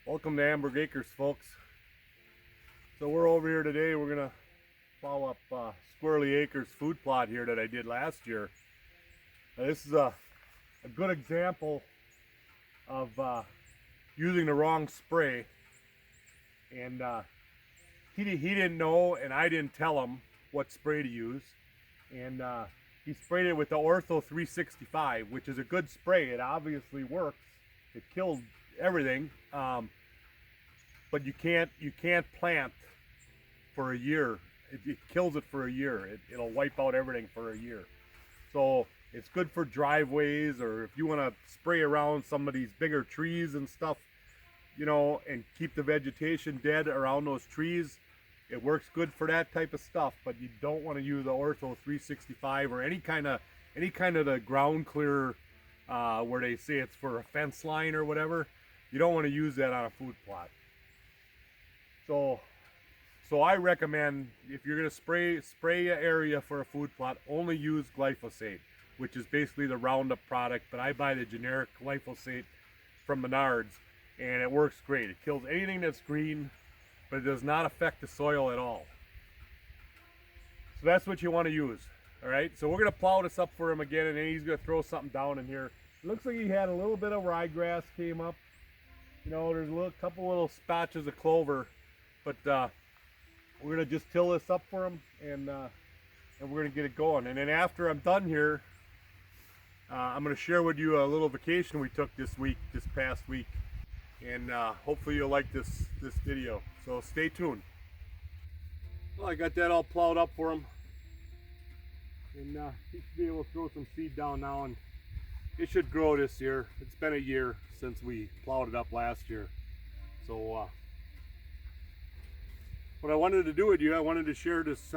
Welcome to Amberg Acres, folks. So we're over here today. We're gonna plow up Squirrely Acres food plot here that I did last year. This is a good example of using the wrong spray, and he didn't know, and I didn't tell him what spray to use, and he sprayed it with the Ortho 365, which is a good spray. It obviously works. It killed everything. But you can't plant for a year. It kills it for a year. It'll wipe out everything for a year. So it's good for driveways, or if you want to spray around some of these bigger trees and stuff, you know, and keep the vegetation dead around those trees. It works good for that type of stuff, but you don't want to use the Ortho 365 or any kind of the ground clear where they say it's for a fence line or whatever. You don't want to use that on a food plot. So I recommend, if you're going to spray an area for a food plot, only use glyphosate, which is basically the Roundup product, but I buy the generic glyphosate from Menards, and it works great. It kills anything that's green, but it does not affect the soil at all. So that's what you want to use. All right, so we're going to plow this up for him again, and then he's going to throw something down in here. It looks like he had a little bit of ryegrass came up. You know, there's a couple little spatches of clover. But we're gonna just till this up for him, and we're gonna get it going. And then after I'm done here, I'm gonna share with you a little vacation we took this past week, and hopefully you'll like this video. So stay tuned. Well, I got that all plowed up for him, and he should be able to throw some seed down now, and it should grow this year. It's been a year since we plowed it up last year, so. What I wanted to do with you, I wanted to share this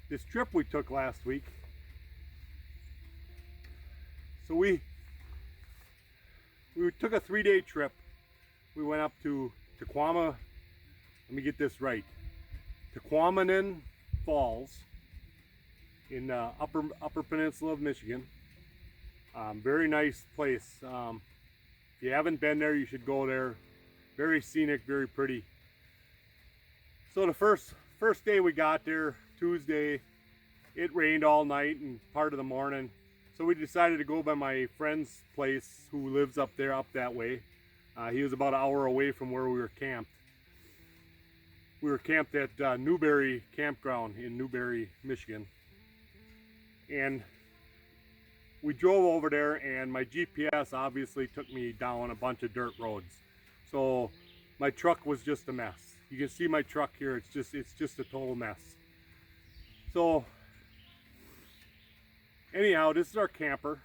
this trip we took last week. So we took a 3-day trip. We went up to let me get this right, Tahquamenon Falls in upper peninsula of Michigan. Very nice place. If you haven't been there, you should go there. Very scenic, very pretty. So the first day we got there, Tuesday, it rained all night and part of the morning. So we decided to go by my friend's place who lives up there, up that way. He was about an hour away from where we were camped. We were camped at Newberry Campground in Newberry, Michigan. And we drove over there, and my GPS obviously took me down a bunch of dirt roads. So my truck was just a mess. You can see my truck here, it's just a total mess. So anyhow, this is our camper,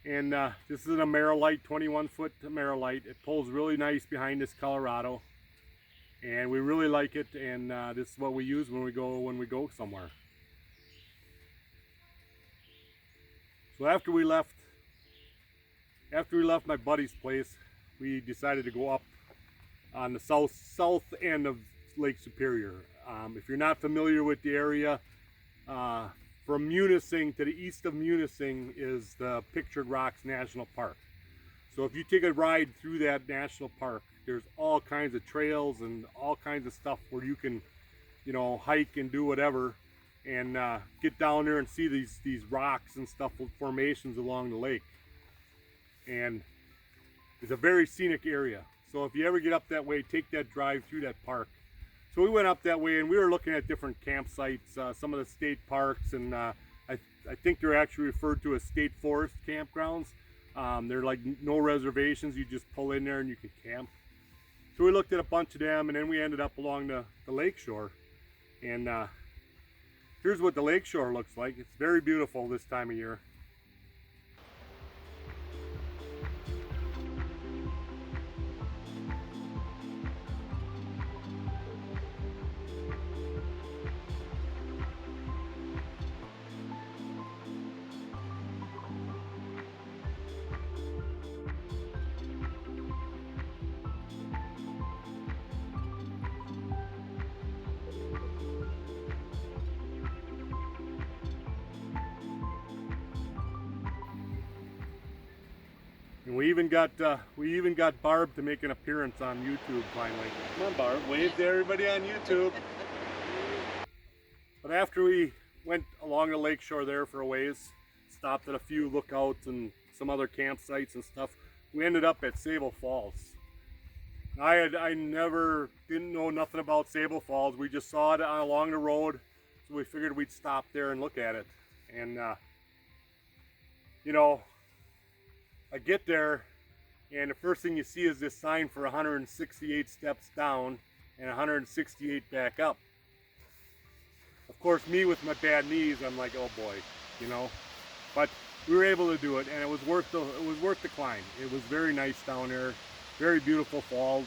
and this is an Amerilite, 21-foot Amerilite. It pulls really nice behind this Colorado, and we really like it, and this is what we use when we go somewhere. So after we left my buddy's place, we decided to go up on the south end of Lake Superior. If you're not familiar with the area, from Munising to the east of Munising is the Pictured Rocks National Park. So if you take a ride through that national park, there's all kinds of trails and all kinds of stuff where you can, you know, hike and do whatever, and get down there and see these rocks and stuff with formations along the lake. And it's a very scenic area. So if you ever get up that way, take that drive through that park. So we went up that way, and we were looking at different campsites, some of the state parks, and I think they're actually referred to as state forest campgrounds. They're like no reservations. You just pull in there and you can camp. So we looked at a bunch of them, and then we ended up along the lake shore. And here's what the lake shore looks like. It's very beautiful this time of year. And we even got Barb to make an appearance on YouTube finally. Come on, Barb, wave to everybody on YouTube. But after we went along the lake shore there for a ways, stopped at a few lookouts and some other campsites and stuff, we ended up at Sable Falls. I didn't know nothing about Sable Falls. We just saw it along the road, so we figured we'd stop there and look at it. And you know, I get there, and the first thing you see is this sign for 168 steps down and 168 back up. Of course, me with my bad knees, I'm like, oh boy, you know. But we were able to do it, and it was worth the climb. It was very nice down there, very beautiful falls.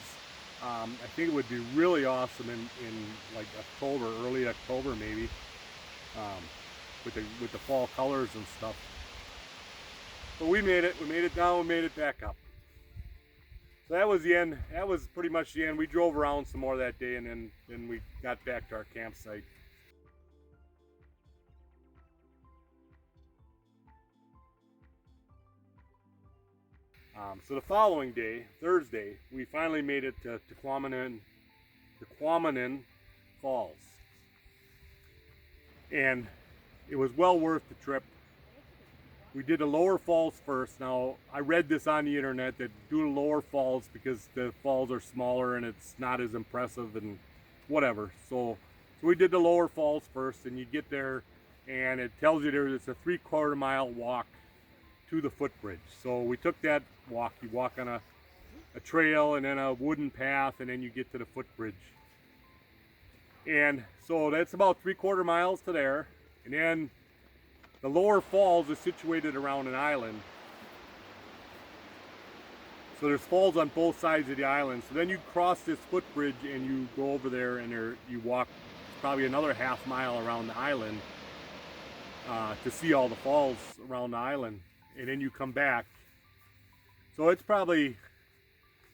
I think it would be really awesome in like October, early October maybe, with the fall colors and stuff. But we made it. We made it down. We made it back up. So that was the end. That was pretty much the end. We drove around some more that day, and then we got back to our campsite. So the following day, Thursday, we finally made it to Tahquamenon Falls. And it was well worth the trip. We did the lower falls first. Now, I read this on the internet that do the lower falls because the falls are smaller and it's not as impressive and whatever. So we did the lower falls first, and you get there and it tells you it's a 3/4 mile walk to the footbridge. So we took that walk. You walk on a trail and then a wooden path, and then you get to the footbridge. And so that's about 3/4 miles to there. And then the lower falls is situated around an island. So there's falls on both sides of the island. So then you cross this footbridge and you go over there, and you walk probably another half mile around the island to see all the falls around the island. And then you come back. So it's probably, you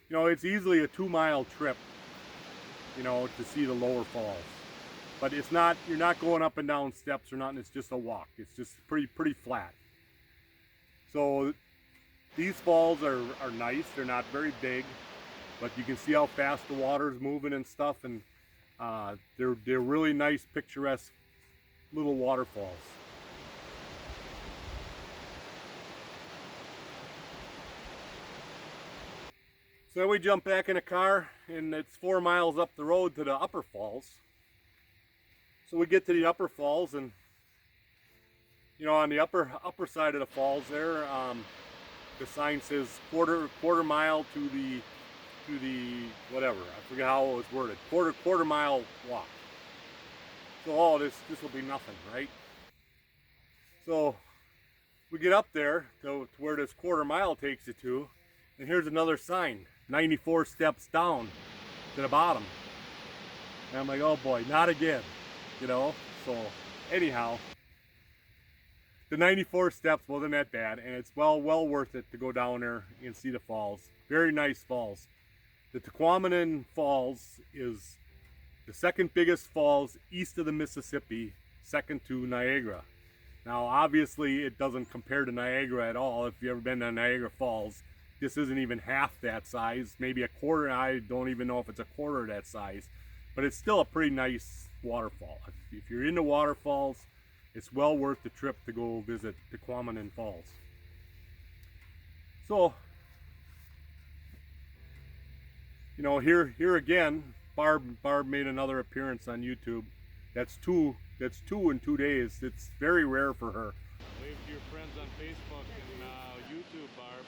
know, it's easily a 2-mile trip, you know, to see the lower falls. But it's not, you're not going up and down steps or nothing. It's just a walk. It's just pretty flat. So these falls are nice. They're not very big, but you can see how fast the water's moving and stuff. And they're really nice, picturesque little waterfalls. So we jump back in a car, and it's 4 miles up the road to the upper falls. So we get to the upper falls, and you know, on the upper side of the falls there, the sign says quarter mile to the whatever, I forget how it was worded, quarter mile walk. So oh, this will be nothing, right? So we get up there to where this quarter mile takes you to, and here's another sign, 94 steps down to the bottom. And I'm like, oh boy, not again, you know? So anyhow, the 94 steps wasn't that bad, and it's well worth it to go down there and see the falls. Very nice falls. The Tahquamenon Falls is the second biggest falls east of the Mississippi, second to Niagara. Now obviously it doesn't compare to Niagara at all. If you've ever been to Niagara Falls, this isn't even half that size, maybe a quarter. I don't even know if it's a quarter of that size, but it's still a pretty nice waterfall. If you're into waterfalls, it's well worth the trip to go visit Tahquamenon Falls. So, you know, here again, Barb made another appearance on YouTube. That's two in 2 days. It's very rare for her. Wave to your friends on Facebook and YouTube, Barb.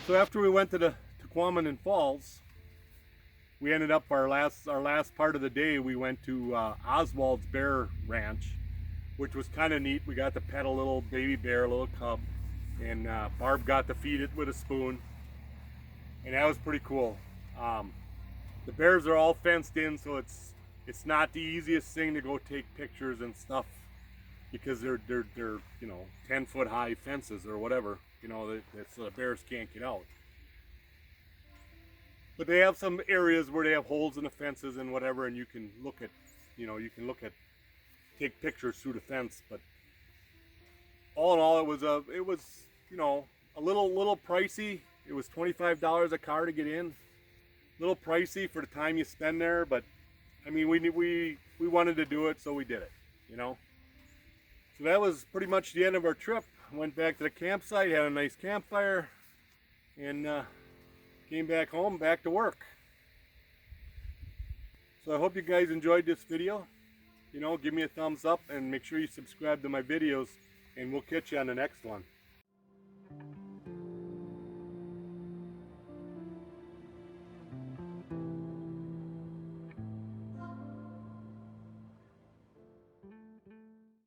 So after we went to the Tahquamenon Falls, we ended up our last part of the day. We went to Oswald's Bear Ranch, which was kind of neat. We got to pet a little baby bear, a little cub, and Barb got to feed it with a spoon, and that was pretty cool. The bears are all fenced in, so it's not the easiest thing to go take pictures and stuff, because they're you know, 10-foot high fences or whatever, you know, so the bears can't get out. But they have some areas where they have holes in the fences and whatever, and you can look at take pictures through the fence. But all in all, it was you know, a little pricey. It was $25 a car to get in. A little pricey for the time you spend there, but I mean, we wanted to do it, so we did it, you know. So that was pretty much the end of our trip. Went back to the campsite, had a nice campfire, and came back home, back to work. So I hope you guys enjoyed this video. You know, give me a thumbs up and make sure you subscribe to my videos, and we'll catch you on the next one.